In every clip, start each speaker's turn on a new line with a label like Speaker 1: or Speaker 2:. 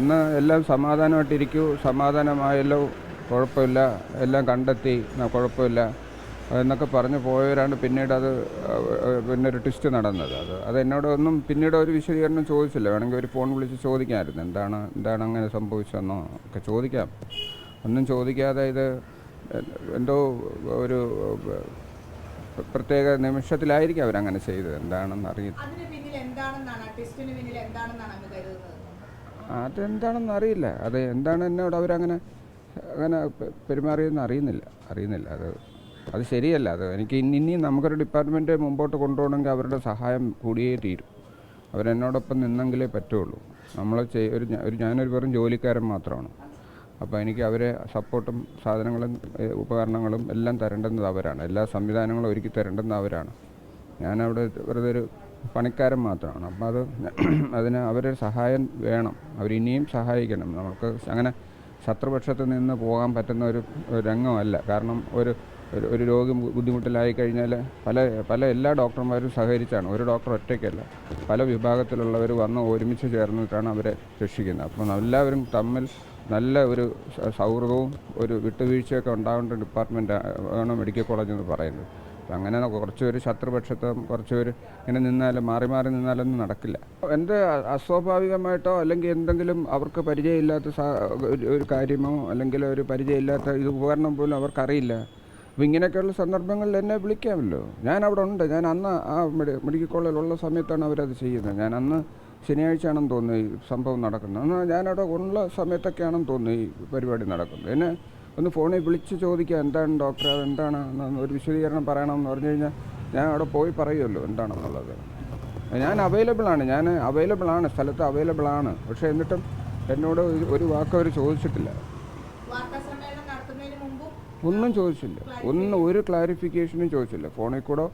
Speaker 1: ഇന്ന് എല്ലാം സമാധാനമായിട്ടിരിക്കൂ, സമാധാനമായല്ലോ, കുഴപ്പമില്ല, എല്ലാം കണ്ടെത്തി, കുഴപ്പമില്ല എന്നൊക്കെ പറഞ്ഞ് പോയവരാണ് പിന്നീട് പിന്നെ ഒരു ട്വിസ്റ്റ് നടന്നത്. അത് എന്നോടൊന്നും പിന്നീട് ഒരു വിശദീകരണം ചോദിച്ചില്ല. വേണമെങ്കിൽ ഒരു ഫോൺ വിളിച്ച് ചോദിക്കാമായിരുന്നു, എന്താണ് അങ്ങനെ സംഭവിച്ചതെന്നോ ഒക്കെ ചോദിക്കാം. ഒന്നും ചോദിക്കാതെ ഇത് എന്തോ ഒരു പ്രത്യേക നിമിഷത്തിലായിരിക്കും അവരങ്ങനെ ചെയ്തത്. എന്താണെന്ന് അറിയില്ല. അതെന്താണെന്ന് അറിയില്ല. അത് എന്താണ് എന്നോട് അവരങ്ങനെ പെരുമാറിയെന്ന് അറിയുന്നില്ല. അത് ശരിയല്ല. എനിക്ക് ഇനിയും നമുക്കൊരു ഡിപ്പാർട്ട്മെൻറ്റ് മുമ്പോട്ട് കൊണ്ടുപോകണമെങ്കിൽ അവരുടെ സഹായം കൂടിയേ തീരും. അവരെന്നോടൊപ്പം നിന്നെങ്കിലേ പറ്റുള്ളൂ. ഞാനൊരു വെറും ജോലിക്കാരൻ മാത്രമാണ്. അപ്പോൾ എനിക്ക് അവരെ സപ്പോർട്ടും സാധനങ്ങളും ഉപകരണങ്ങളും എല്ലാം തരേണ്ടുന്നത് അവരാണ്. എല്ലാ സംവിധാനങ്ങളും ഒരുക്കി തരേണ്ടുന്നത് അവരാണ്. ഞാനവിടെ വെറുതെ ഒരു പണിക്കാരൻ മാത്രമാണ്. അപ്പോൾ അതിന് അവരുടെ സഹായം വേണം. അവരിനിയും സഹായിക്കണം. നമുക്ക് അങ്ങനെ ശത്രുപക്ഷത്ത് നിന്ന് പോകാൻ പറ്റുന്ന ഒരു രംഗമല്ല. കാരണം ഒരു രോഗി ബുദ്ധിമുട്ടിലായി കഴിഞ്ഞാൽ എല്ലാ ഡോക്ടർമാരും സഹകരിച്ചാണ്. ഒരു ഡോക്ടർ ഒറ്റയ്ക്കല്ല, പല വിഭാഗത്തിലുള്ളവർ വന്ന് ഒരുമിച്ച് ചേർന്നിട്ടാണ് അവരെ രക്ഷിക്കുന്നത്. അപ്പോൾ എല്ലാവരും തമ്മിൽ നല്ല ഒരു സൗഹൃദവും ഒരു വിട്ടുവീഴ്ചയൊക്കെ ഉണ്ടാവേണ്ട ഡിപ്പാർട്ട്മെൻ്റ് ആണ് മെഡിക്കൽ കോളേജ് എന്ന് പറയുന്നത്. അങ്ങനെ കുറച്ചുപേർ ശത്രുപക്ഷത്തും കുറച്ചുപേർ ഇങ്ങനെ മാറി നിന്നാലൊന്നും നടക്കില്ല. എന്ത് അസ്വാഭാവികമായിട്ടോ അല്ലെങ്കിൽ എന്തെങ്കിലും അവർക്ക് പരിചയമില്ലാത്ത ഒരു കാര്യമോ അല്ലെങ്കിൽ ഒരു പരിചയമില്ലാത്ത ഉപകരണം പോലും അവർക്കറിയില്ല. അപ്പോൾ ഇങ്ങനെയൊക്കെയുള്ള സന്ദർഭങ്ങളിൽ എന്നെ വിളിക്കാമല്ലോ. ഞാൻ അവിടെ ഉണ്ട്. ഞാൻ അന്ന് ആ മെഡിക്കൽ കോളേജിലുള്ള സമയത്താണ് അവരത് ചെയ്യുന്നത്. ഞാൻ അന്ന് ശനിയാഴ്ചയാണെന്ന് തോന്നുന്നു ഈ സംഭവം നടക്കുന്നത്. എന്നാൽ ഞാനവിടെ ഉള്ള സമയത്തൊക്കെയാണെന്ന് തോന്നുന്നു ഈ പരിപാടി നടക്കുന്നത്. എന്നെ ഒന്ന് ഫോണിൽ വിളിച്ച് ചോദിക്കുക, എന്താണ് ഡോക്ടറെ, എന്താണ് ഒരു വിശദീകരണം പറയണമെന്ന് പറഞ്ഞു കഴിഞ്ഞാൽ ഞാൻ അവിടെ പോയി പറയുമല്ലോ എന്താണെന്നുള്ളത്. ഞാൻ അവൈലബിൾ ആണ്, സ്ഥലത്ത് അവൈലബിൾ ആണ്. പക്ഷേ എന്നിട്ടും എന്നോട് ഒരു വാക്ക് അവർ ചോദിച്ചിട്ടില്ല, ഒന്നും ചോദിച്ചില്ല, ഒരു ക്ലാരിഫിക്കേഷനും ചോദിച്ചില്ല. ഫോണിൽ കൂടെ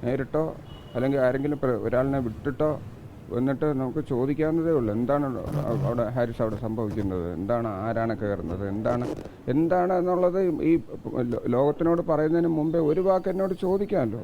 Speaker 1: നേരിട്ടോ അല്ലെങ്കിൽ ആരെങ്കിലും ഒരാളിനെ വിട്ടിട്ടോ എന്നിട്ട് നമുക്ക് ചോദിക്കാവുന്നതേ ഉള്ളൂ. എന്താണ് അവിടെ ഹാരിസ് അവിടെ സംഭവിക്കുന്നത്, ആരാണ് കയറുന്നത്, എന്താണ് എന്നുള്ളത് ഈ ലോകത്തിനോട് പറയുന്നതിന് മുമ്പേ ഒരു വാക്ക് എന്നോട് ചോദിക്കാമല്ലോ.